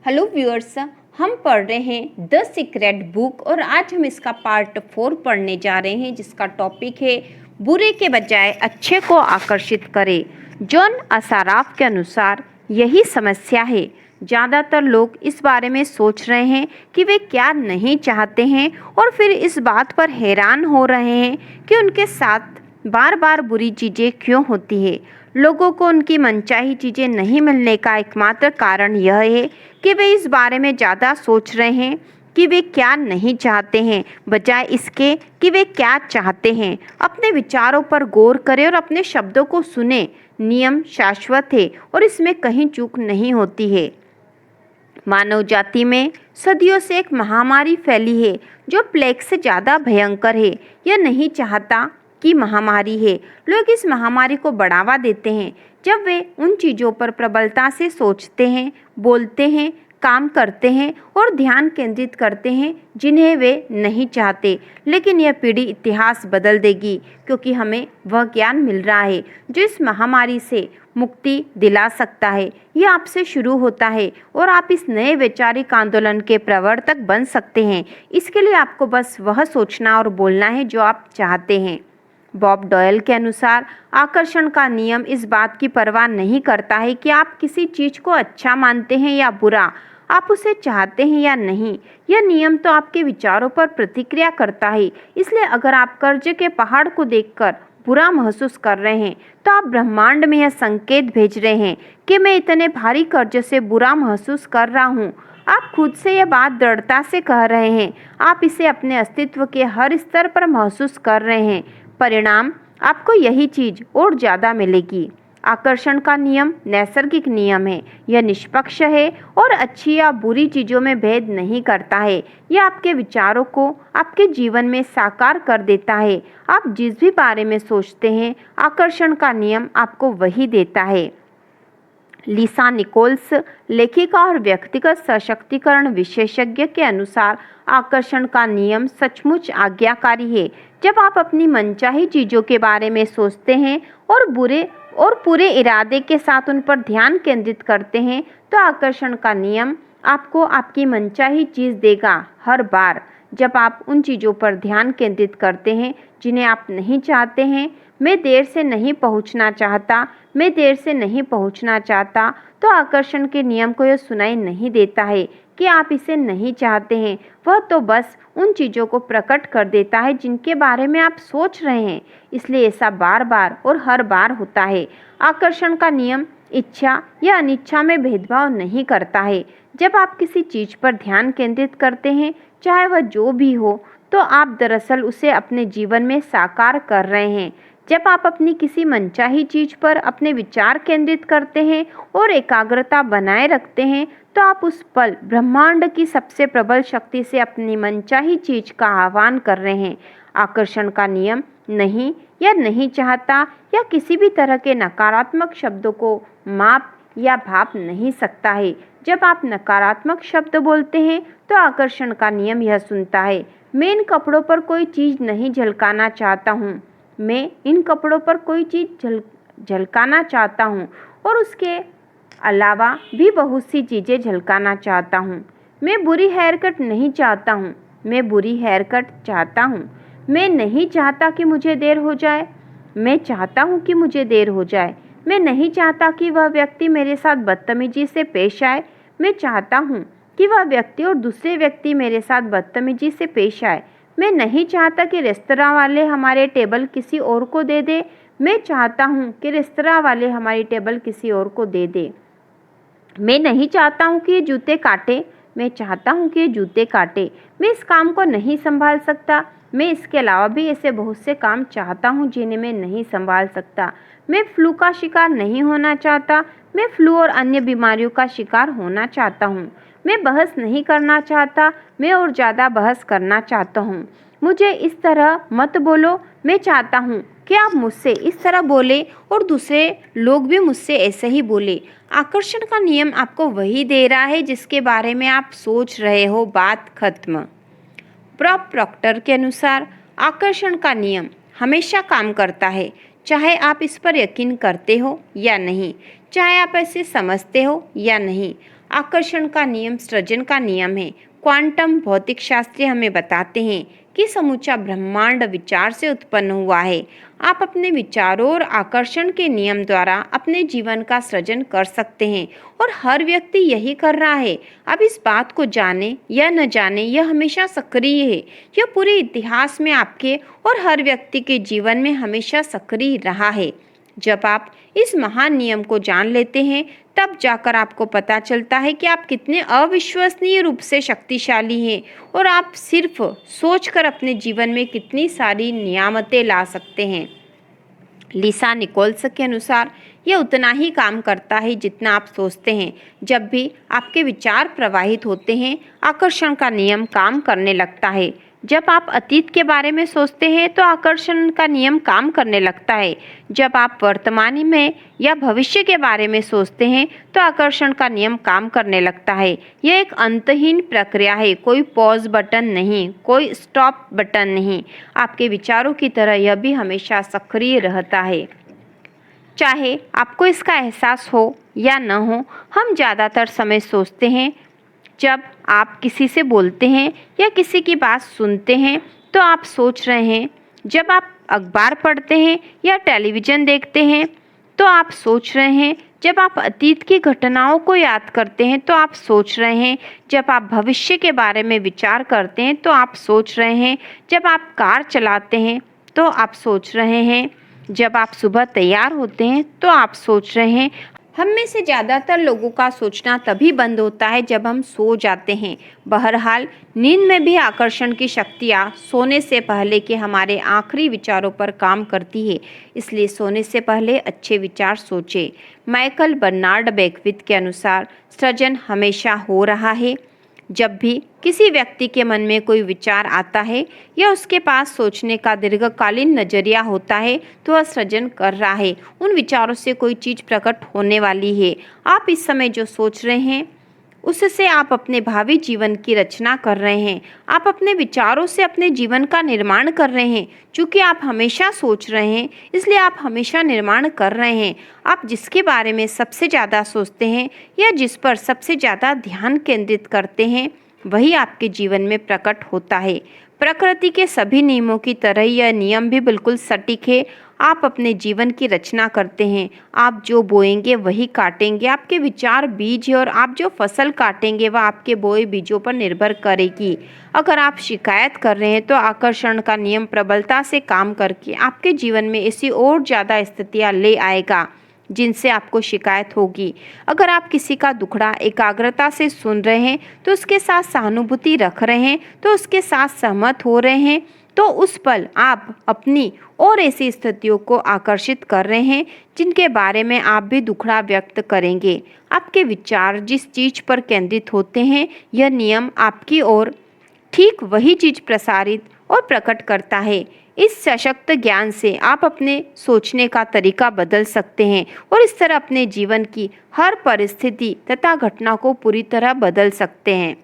Hello viewers, हम पढ़ रहे हैं द सीक्रेट बुक और आज हम इसका पार्ट 4 पढ़ने जा रहे हैं जिसका टॉपिक है बुरे के बजाय अच्छे को आकर्षित करें। जॉन असाराफ के अनुसार यही समस्या है। ज़्यादातर लोग इस बारे में सोच रहे हैं कि वे क्या नहीं चाहते हैं और फिर इस बात पर हैरान हो रहे हैं कि उनके साथ बार बार बुरी चीज़ें क्यों होती है। लोगों को उनकी मनचाही चीज़ें नहीं मिलने का एकमात्र कारण यह है कि वे इस बारे में ज़्यादा सोच रहे हैं कि वे क्या नहीं चाहते हैं बजाय इसके कि वे क्या चाहते हैं। अपने विचारों पर गौर करें और अपने शब्दों को सुने। नियम शाश्वत है और इसमें कहीं चूक नहीं होती है। मानव जाति में सदियों से एक महामारी फैली है जो प्लेग से ज़्यादा भयंकर है। यह नहीं चाहता कि महामारी है। लोग इस महामारी को बढ़ावा देते हैं जब वे उन चीज़ों पर प्रबलता से सोचते हैं, बोलते हैं, काम करते हैं और ध्यान केंद्रित करते हैं जिन्हें वे नहीं चाहते। लेकिन यह पीढ़ी इतिहास बदल देगी क्योंकि हमें वह ज्ञान मिल रहा है जो इस महामारी से मुक्ति दिला सकता है। यह आपसे शुरू होता है और आप इस नए वैचारिक आंदोलन के प्रवर्तक बन सकते हैं। इसके लिए आपको बस वह सोचना और बोलना है जो आप चाहते हैं। बॉब डॉयल के अनुसार आकर्षण का नियम इस बात की परवाह नहीं करता है कि आप किसी चीज़ को अच्छा मानते हैं या बुरा, आप उसे चाहते हैं या नहीं। यह नियम तो आपके विचारों पर प्रतिक्रिया करता है। इसलिए अगर आप कर्ज के पहाड़ को देखकर बुरा महसूस कर रहे हैं तो आप ब्रह्मांड में यह संकेत भेज रहे हैं कि मैं इतने भारी कर्ज से बुरा महसूस कर रहा हूँ। आप खुद से यह बात दृढ़ता से कह रहे हैं। आप इसे अपने अस्तित्व के हर स्तर पर महसूस कर रहे हैं। परिणाम आपको यही चीज़ और ज़्यादा मिलेगी। आकर्षण का नियम नैसर्गिक नियम है। यह निष्पक्ष है और अच्छी या बुरी चीज़ों में भेद नहीं करता है। यह आपके विचारों को आपके जीवन में साकार कर देता है। आप जिस भी बारे में सोचते हैं, आकर्षण का नियम आपको वही देता है। लिसा निकोल्स, लेखिका और व्यक्तिगत सशक्तिकरण विशेषज्ञ के अनुसार आकर्षण का नियम सचमुच आज्ञाकारी है। जब आप अपनी मनचाही चीज़ों के बारे में सोचते हैं और पूरे इरादे के साथ उन पर ध्यान केंद्रित करते हैं तो आकर्षण का नियम आपको आपकी मनचाही चीज़ देगा। हर बार जब आप उन चीज़ों पर ध्यान केंद्रित करते हैं जिन्हें आप नहीं चाहते हैं, मैं देर से नहीं पहुंचना चाहता, मैं देर से नहीं पहुंचना चाहता, तो आकर्षण के नियम को यह सुनाई नहीं देता है कि आप इसे नहीं चाहते हैं। वह तो बस उन चीज़ों को प्रकट कर देता है जिनके बारे में आप सोच रहे हैं। इसलिए ऐसा बार बार और हर बार होता है। आकर्षण का नियम इच्छा या अनिच्छा में भेदभाव नहीं करता है। जब आप किसी चीज़ पर ध्यान केंद्रित करते हैं, चाहे वह जो भी हो, तो आप दरअसल उसे अपने जीवन में साकार कर रहे हैं। जब आप अपनी किसी मनचाही चीज़ पर अपने विचार केंद्रित करते हैं और एकाग्रता बनाए रखते हैं तो आप उस पल ब्रह्मांड की सबसे प्रबल शक्ति से अपनी मनचाही चीज़ का आह्वान कर रहे हैं। आकर्षण का नियम नहीं या नहीं चाहता या किसी भी तरह के नकारात्मक शब्दों को माप या भाप नहीं सकता है। जब आप नकारात्मक शब्द बोलते हैं तो आकर्षण का नियम यह सुनता है, मैं इन कपड़ों पर कोई चीज़ नहीं झलकाना चाहता हूँ, मैं इन कपड़ों पर कोई चीज़ झलकाना चाहता हूँ और उसके अलावा भी बहुत सी चीज़ें झलकाना चाहता हूँ। मैं बुरी हेयर कट नहीं चाहता हूँ, मैं बुरी हेयर कट चाहता हूँ। मैं नहीं चाहता कि मुझे देर हो जाए, मैं चाहता हूँ कि मुझे देर हो जाए। मैं नहीं चाहता कि वह व्यक्ति मेरे साथ बदतमीजी से पेश आए, मैं चाहता हूँ कि वह व्यक्ति और दूसरे व्यक्ति मेरे साथ बदतमीजी से पेश आए। मैं नहीं चाहता कि रेस्तरां वाले हमारे टेबल किसी और को दे दे, मैं चाहता हूँ कि रेस्तरां वाले हमारी टेबल किसी और को दे दे। मैं नहीं चाहता हूँ कि ये जूते काटे, मैं चाहता हूँ कि ये जूते काटे। मैं इस काम को नहीं संभाल सकता, मैं इसके अलावा भी ऐसे बहुत से काम चाहता हूँ जिन्हें मैं नहीं संभाल सकता। मैं फ्लू का शिकार नहीं होना चाहता, मैं फ्लू और अन्य बीमारियों का शिकार होना चाहता हूँ। मैं बहस नहीं करना चाहता, मैं और ज़्यादा बहस करना चाहता हूँ। मुझे इस तरह मत बोलो, मैं चाहता हूँ कि आप मुझसे इस तरह बोले और दूसरे लोग भी मुझसे ऐसे ही बोले। आकर्षण का नियम आपको वही दे रहा है जिसके बारे में आप सोच रहे हो। बात खत्म। बॉब प्रॉक्टर के अनुसार आकर्षण का नियम हमेशा काम करता है, चाहे आप इस पर यकीन करते हो या नहीं, चाहे आप ऐसे समझते हो या नहीं। आकर्षण का नियम सृजन का नियम है। क्वांटम भौतिक शास्त्री हमें बताते हैं कि समूचा ब्रह्मांड विचार से उत्पन्न हुआ है। आप अपने विचारों और आकर्षण के नियम द्वारा अपने जीवन का सृजन कर सकते हैं और हर व्यक्ति यही कर रहा है। अब इस बात को जाने या न जाने, यह हमेशा सक्रिय है। यह पूरे इतिहास में आपके और हर व्यक्ति के जीवन में हमेशा सक्रिय रहा है। जब आप इस महान नियम को जान लेते हैं, तब जाकर आपको पता चलता है कि आप कितने अविश्वसनीय रूप से शक्तिशाली हैं और आप सिर्फ सोचकर अपने जीवन में कितनी सारी नियामतें ला सकते हैं। लिसा निकोल्स के अनुसार यह उतना ही काम करता है जितना आप सोचते हैं। जब भी आपके विचार प्रवाहित होते हैं, आकर्षण का नियम काम करने लगता है। जब आप अतीत के बारे में सोचते हैं तो आकर्षण का नियम काम करने लगता है। जब आप वर्तमान में या भविष्य के बारे में सोचते हैं तो आकर्षण का नियम काम करने लगता है। यह एक अंतहीन प्रक्रिया है, कोई पॉज बटन नहीं, कोई स्टॉप बटन नहीं। आपके विचारों की तरह यह भी हमेशा सक्रिय रहता है। चाहे आपको इसका एहसास हो या न हो, हम ज़्यादातर समय सोचते हैं। जब आप किसी से बोलते हैं या किसी की बात सुनते हैं तो आप सोच रहे हैं। जब आप अखबार पढ़ते हैं या टेलीविज़न देखते हैं तो आप सोच रहे हैं। जब आप अतीत की घटनाओं को याद करते हैं तो आप सोच रहे हैं। जब आप भविष्य के बारे में विचार करते हैं तो आप सोच रहे हैं। जब आप कार चलाते हैं तो आप सोच रहे हैं। जब आप सुबह तैयार होते हैं तो आप सोच रहे हैं। हम में से ज़्यादातर लोगों का सोचना तभी बंद होता है जब हम सो जाते हैं। बहरहाल, नींद में भी आकर्षण की शक्तियाँ सोने से पहले के हमारे आखिरी विचारों पर काम करती है। इसलिए सोने से पहले अच्छे विचार सोचें। माइकल बर्नार्ड बेकविथ के अनुसार सृजन हमेशा हो रहा है। जब भी किसी व्यक्ति के मन में कोई विचार आता है या उसके पास सोचने का दीर्घकालीन नजरिया होता है तो वह सृजन कर रहा है। उन विचारों से कोई चीज़ प्रकट होने वाली है। आप इस समय जो सोच रहे हैं उससे आप अपने भावी जीवन की रचना कर रहे हैं। आप अपने विचारों से अपने जीवन का निर्माण कर रहे हैं। चूँकि आप हमेशा सोच रहे हैं, इसलिए आप हमेशा निर्माण कर रहे हैं। आप जिसके बारे में सबसे ज़्यादा सोचते हैं या जिस पर सबसे ज़्यादा ध्यान केंद्रित करते हैं, वही आपके जीवन में प्रकट होता है। प्रकृति के सभी नियमों की तरह यह नियम भी बिल्कुल सटीक है। आप अपने जीवन की रचना करते हैं। आप जो बोएंगे वही काटेंगे। आपके विचार बीज है और आप जो फसल काटेंगे वह आपके बोए बीजों पर निर्भर करेगी। अगर आप शिकायत कर रहे हैं तो आकर्षण का नियम प्रबलता से काम करके आपके जीवन में ऐसी और ज़्यादा स्थितियाँ ले आएगा जिनसे आपको शिकायत होगी। अगर आप किसी का दुखड़ा एकाग्रता से सुन रहे हैं तो उसके साथ सहानुभूति रख रहे हैं, तो उसके साथ सहमत हो रहे हैं, तो उस पल आप अपनी और ऐसी स्थितियों को आकर्षित कर रहे हैं जिनके बारे में आप भी दुखड़ा व्यक्त करेंगे। आपके विचार जिस चीज़ पर केंद्रित होते हैं, यह नियम आपकी ओर ठीक वही चीज़ प्रसारित और प्रकट करता है। इस सशक्त ज्ञान से आप अपने सोचने का तरीका बदल सकते हैं और इस तरह अपने जीवन की हर परिस्थिति तथा घटना को पूरी तरह बदल सकते हैं।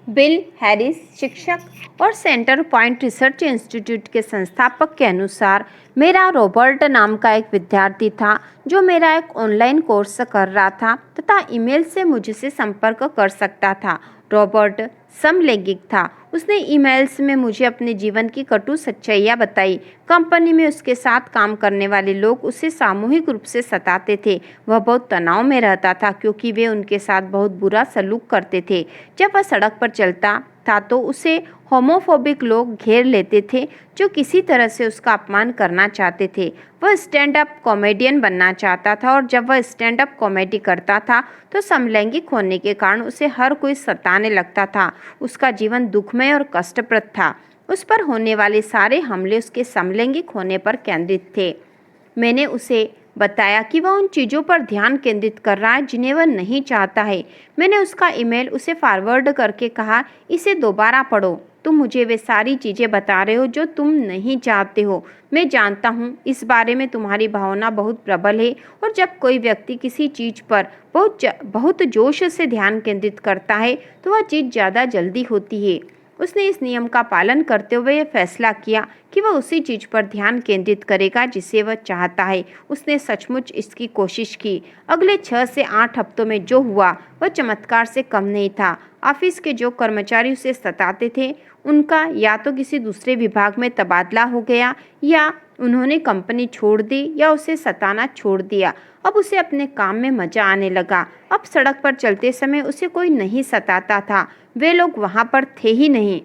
बिल हैरिस, शिक्षक और सेंटर पॉइंट रिसर्च इंस्टीट्यूट के संस्थापक के अनुसार, मेरा रॉबर्ट नाम का एक विद्यार्थी था जो मेरा एक ऑनलाइन कोर्स कर रहा था तथा ईमेल से मुझसे संपर्क कर सकता था। रॉबर्ट समलैंगिक था। उसने ईमेल्स में मुझे अपने जीवन की कटु सच्चाइयाँ बताई। कंपनी में उसके साथ काम करने वाले लोग उसे सामूहिक रूप से सताते थे। वह बहुत तनाव में रहता था क्योंकि वे उनके साथ बहुत बुरा सलूक करते थे। जब वह सड़क पर चलता था तो उसे होमोफोबिक लोग घेर लेते थे जो किसी तरह से उसका अपमान करना चाहते थे। वह स्टैंड अप कॉमेडियन बनना चाहता था और जब वह स्टैंड अप कॉमेडी करता था तो समलैंगिक होने के कारण उसे हर कोई सताने लगता था। उसका जीवन दुखमय और कष्टप्रद था। उस पर होने वाले सारे हमले उसके समलैंगिक होने पर केंद्रित थे। मैंने उसे बताया कि वह उन चीज़ों पर ध्यान केंद्रित कर रहा है जिन्हें वह नहीं चाहता है। मैंने उसका ईमेल उसे फॉरवर्ड करके कहा, इसे दोबारा पढ़ो। तुम मुझे वे सारी चीज़ें बता रहे हो जो तुम नहीं चाहते हो। मैं जानता हूँ इस बारे में तुम्हारी भावना बहुत प्रबल है और जब कोई व्यक्ति किसी चीज़ पर बहुत जोश से ध्यान केंद्रित करता है तो वह चीज़ ज़्यादा जल्दी होती है। उसने इस नियम का पालन करते हुए यह फैसला किया कि वह उसी चीज पर ध्यान केंद्रित करेगा जिसे वह चाहता है। उसने सचमुच इसकी कोशिश की। अगले 6 से 8 हफ्तों में जो हुआ वह चमत्कार से कम नहीं था। ऑफिस के जो कर्मचारी उसे सताते थे उनका या तो किसी दूसरे विभाग में तबादला हो गया या उन्होंने कंपनी छोड़ दी या उसे सताना छोड़ दिया। अब उसे अपने काम में मजा आने लगा। अब सड़क पर चलते समय उसे कोई नहीं सताता था। वे लोग वहाँ पर थे ही नहीं।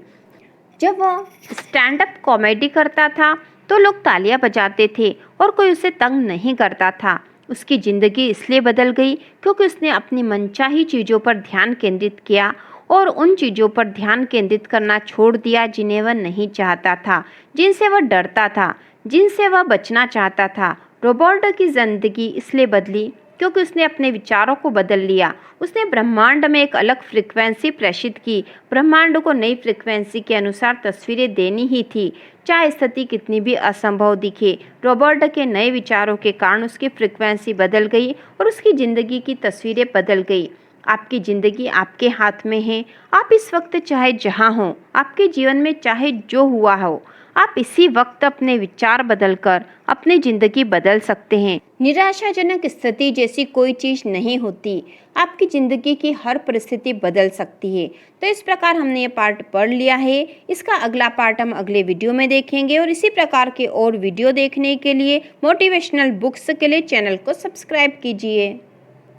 जब वह स्टैंड अप कॉमेडी करता था तो लोग तालियां बजाते थे और कोई उसे तंग नहीं करता था। उसकी ज़िंदगी इसलिए बदल गई क्योंकि उसने अपनी मनचाही चीज़ों पर ध्यान केंद्रित किया और उन चीज़ों पर ध्यान केंद्रित करना छोड़ दिया जिन्हें वह नहीं चाहता था, जिनसे वह डरता था, जिनसे वह बचना चाहता था। रॉबर्ट की ज़िंदगी इसलिए बदली क्योंकि उसने अपने विचारों को बदल लिया। उसने ब्रह्मांड में एक अलग फ्रीक्वेंसी प्रेषित की। ब्रह्मांड को नई फ्रीक्वेंसी के अनुसार तस्वीरें देनी ही थी, चाहे स्थिति कितनी भी असंभव दिखे। रॉबर्ट के नए विचारों के कारण उसकी फ्रीक्वेंसी बदल गई और उसकी ज़िंदगी की तस्वीरें बदल गई। आपकी ज़िंदगी आपके हाथ में है। आप इस वक्त चाहे जहाँ हो, आपके जीवन में चाहे जो हुआ हो, आप इसी वक्त अपने विचार बदलकर अपनी ज़िंदगी बदल सकते हैं। निराशाजनक स्थिति जैसी कोई चीज़ नहीं होती। आपकी ज़िंदगी की हर परिस्थिति बदल सकती है। तो इस प्रकार हमने ये पार्ट पढ़ लिया है। इसका अगला पार्ट हम अगले वीडियो में देखेंगे और इसी प्रकार के और वीडियो देखने के लिए मोटिवेशनल बुक्स के लिए चैनल को सब्सक्राइब कीजिए।